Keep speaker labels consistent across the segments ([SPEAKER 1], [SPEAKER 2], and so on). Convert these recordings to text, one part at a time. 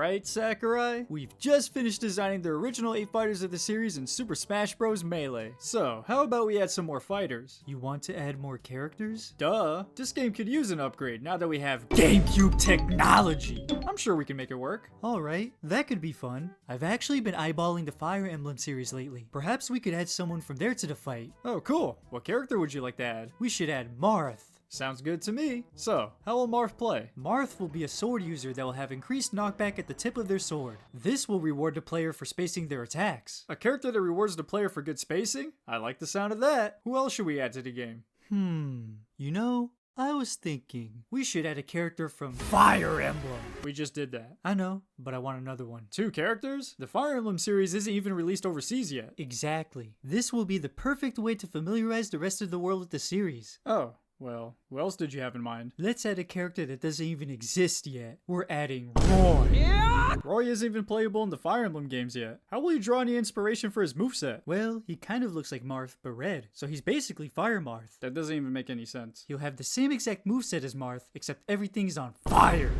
[SPEAKER 1] Alright, Sakurai, we've just finished designing the original 8 fighters of the series in Super Smash Bros. Melee. So, how about we add some more fighters? You want to add more characters? Duh! This game could use an upgrade now that we have GameCube technology! I'm sure we can make it work. Alright, that could be fun. I've actually been eyeballing the Fire Emblem series lately. Perhaps we could add someone from there to the fight. Oh, cool. What character would you like to add? We should add Marth. Sounds good to me. So, how will Marth play? Marth will be a sword user that will have increased knockback at the tip of their sword. This will reward the player for spacing their attacks. A character that rewards the player for good spacing? I like the sound of that. Who else should we add to the game? You know, I was thinking we should add a character from Fire Emblem. We just did that. I know, but I want another one. 2 characters? The Fire Emblem series isn't even released overseas yet. Exactly. This will be the perfect way to familiarize the rest of the world with the series. Oh. Well, who else did you have in mind? Let's add a character that doesn't even exist yet. We're adding Roy. Yeah! Roy isn't even playable in the Fire Emblem games yet. How will you draw any inspiration for his moveset? Well, he kind of looks like Marth, but red. So he's basically Fire Marth. That doesn't even make any sense. He'll have the same exact moveset as Marth, except everything's on fire.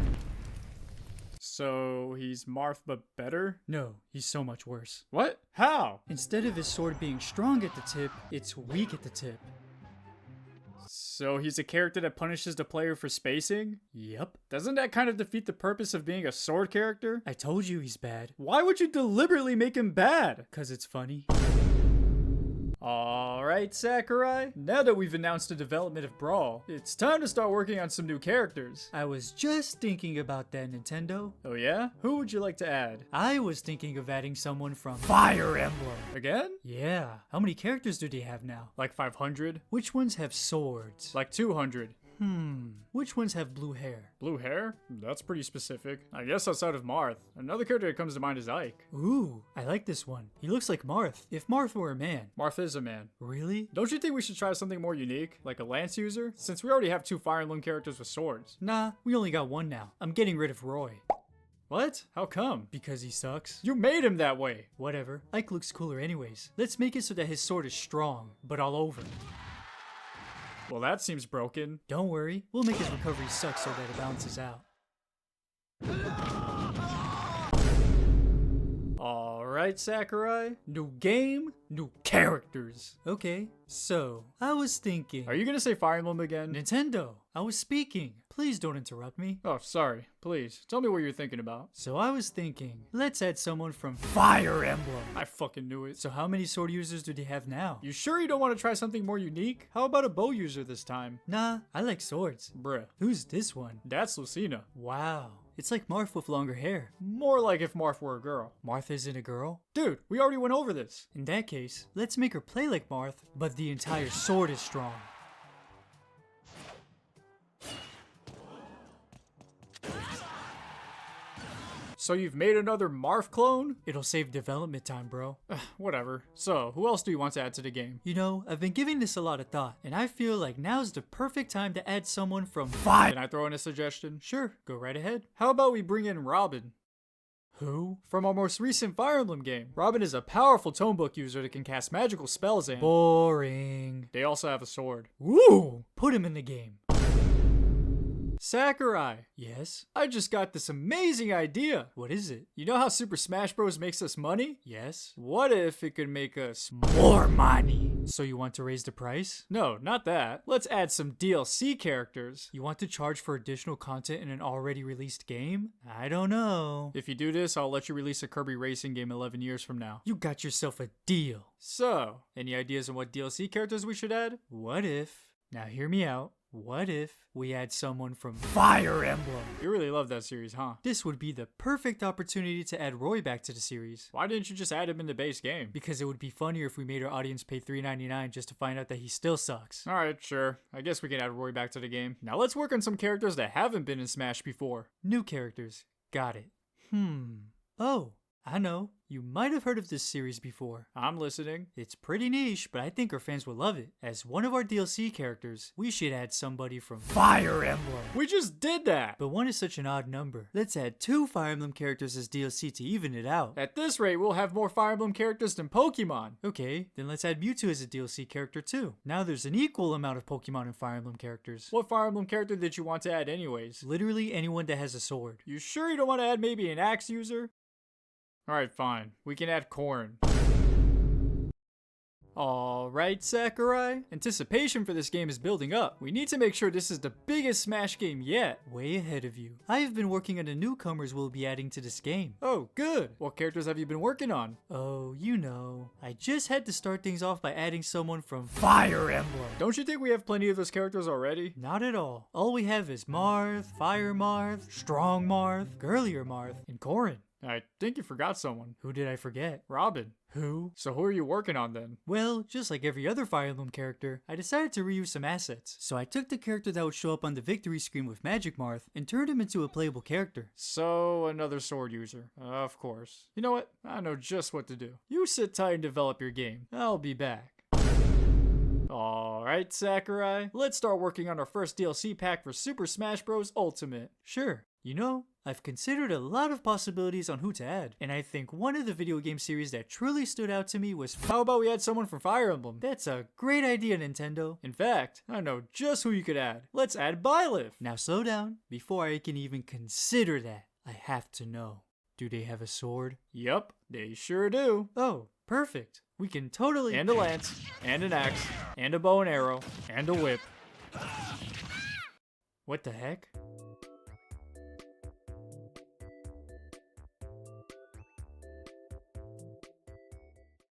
[SPEAKER 1] So he's Marth but better? No, he's so much worse. What? How? Instead of his sword being strong at the tip, it's weak at the tip. So he's a character that punishes the player for spacing? Yep. Doesn't that kind of defeat the purpose of being a sword character? I told you he's bad. Why would you deliberately make him bad? 'Cause it's funny. Alright, Sakurai, now that we've announced the development of Brawl, it's time to start working on some new characters. I was just thinking about that, Nintendo. Oh yeah? Who would you like to add? I was thinking of adding someone from Fire Emblem. Again? Yeah. How many characters do they have now? Like 500? Which ones have swords? Like 200. Which ones have blue hair? Blue hair? That's pretty specific. I guess outside of Marth. Another character that comes to mind is Ike. Ooh, I like this one. He looks like Marth. If Marth were a man. Marth is a man. Really? Don't you think we should try something more unique? Like a lance user? Since we already have 2 Fire Emblem characters with swords. Nah, we only got 1 now. I'm getting rid of Roy. What? How come? Because he sucks. You made him that way! Whatever. Ike looks cooler anyways. Let's make it so that his sword is strong, but all over. Well, that seems broken. Don't worry, we'll make his recovery suck so that it balances out. Alright, Sakurai. New game, new characters. Okay, so, I was thinking... Are you gonna say Fire Emblem again? Nintendo, I was speaking. Please don't interrupt me. Oh, sorry. Please, tell me what you're thinking about. So I was thinking, let's add someone from Fire Emblem. I fucking knew it. So how many sword users do they have now? You sure you don't want to try something more unique? How about a bow user this time? Nah, I like swords. Bruh. Who's this one? That's Lucina. Wow. It's like Marth with longer hair. More like if Marth were a girl. Marth isn't a girl? Dude, we already went over this. In that case, let's make her play like Marth, but the entire sword is strong. So you've made another Marth clone? It'll save development time, bro. Whatever. So, who else do you want to add to the game? You know, I've been giving this a lot of thought, and I feel like now's the perfect time to add someone from Fire. Can I throw in a suggestion? Sure, go right ahead. How about we bring in Robin? Who? From our most recent Fire Emblem game. Robin is a powerful tone book user that can cast magical spells and... Boring. They also have a sword. Woo! Put him in the game. Sakurai. Yes? I just got this amazing idea. What is it? You know how Super Smash Bros. Makes us money? Yes. What if it could make us more money? So you want to raise the price? No, not that. Let's add some DLC characters. You want to charge for additional content in an already released game? I don't know. If you do this, I'll let you release a Kirby racing game 11 years from now. You got yourself a deal. So, any ideas on what DLC characters we should add? What if... Now hear me out. What if we add someone from Fire Emblem? You really love that series, huh? This would be the perfect opportunity to add Roy back to the series. Why didn't you just add him in the base game? Because it would be funnier if we made our audience pay $3.99 just to find out that he still sucks. Alright, sure. I guess we can add Roy back to the game. Now let's work on some characters that haven't been in Smash before. New characters. Got it. Oh, I know. You might have heard of this series before. I'm listening. It's pretty niche, but I think our fans will love it. As one of our DLC characters, we should add somebody from Fire Emblem. We just did that! But one is such an odd number. Let's add 2 Fire Emblem characters as DLC to even it out. At this rate, we'll have more Fire Emblem characters than Pokemon. Okay, then let's add Mewtwo as a DLC character too. Now there's an equal amount of Pokemon and Fire Emblem characters. What Fire Emblem character did you want to add anyways? Literally anyone that has a sword. You sure you don't want to add maybe an axe user? Alright, fine. We can add Corn. Alright, Sakurai. Anticipation for this game is building up. We need to make sure this is the biggest Smash game yet. Way ahead of you. I have been working on the newcomers we'll be adding to this game. Oh, good. What characters have you been working on? Oh, you know. I just had to start things off by adding someone from Fire Emblem. Don't you think we have plenty of those characters already? Not at all. All we have is Marth, Fire Marth, Strong Marth, Girlier Marth, and Corrin. I think you forgot someone. Who did I forget? Robin. Who? So who are you working on then? Well, just like every other Fire Emblem character, I decided to reuse some assets. So I took the character that would show up on the victory screen with Magic Marth and turned him into a playable character. So another sword user. Of course. You know what? I know just what to do. You sit tight and develop your game. I'll be back. Alright, Sakurai. Let's start working on our first DLC pack for Super Smash Bros. Ultimate. Sure. You know, I've considered a lot of possibilities on who to add, and I think one of the video game series that truly stood out to me was how about we add someone from Fire Emblem? That's a great idea, Nintendo. In fact, I know just who you could add. Let's add Byleth. Now slow down. Before I can even consider that, I have to know. Do they have a sword? Yup, they sure do. Oh, perfect. We can totally— and a lance, and an axe, and a bow and arrow, and a whip. What the heck?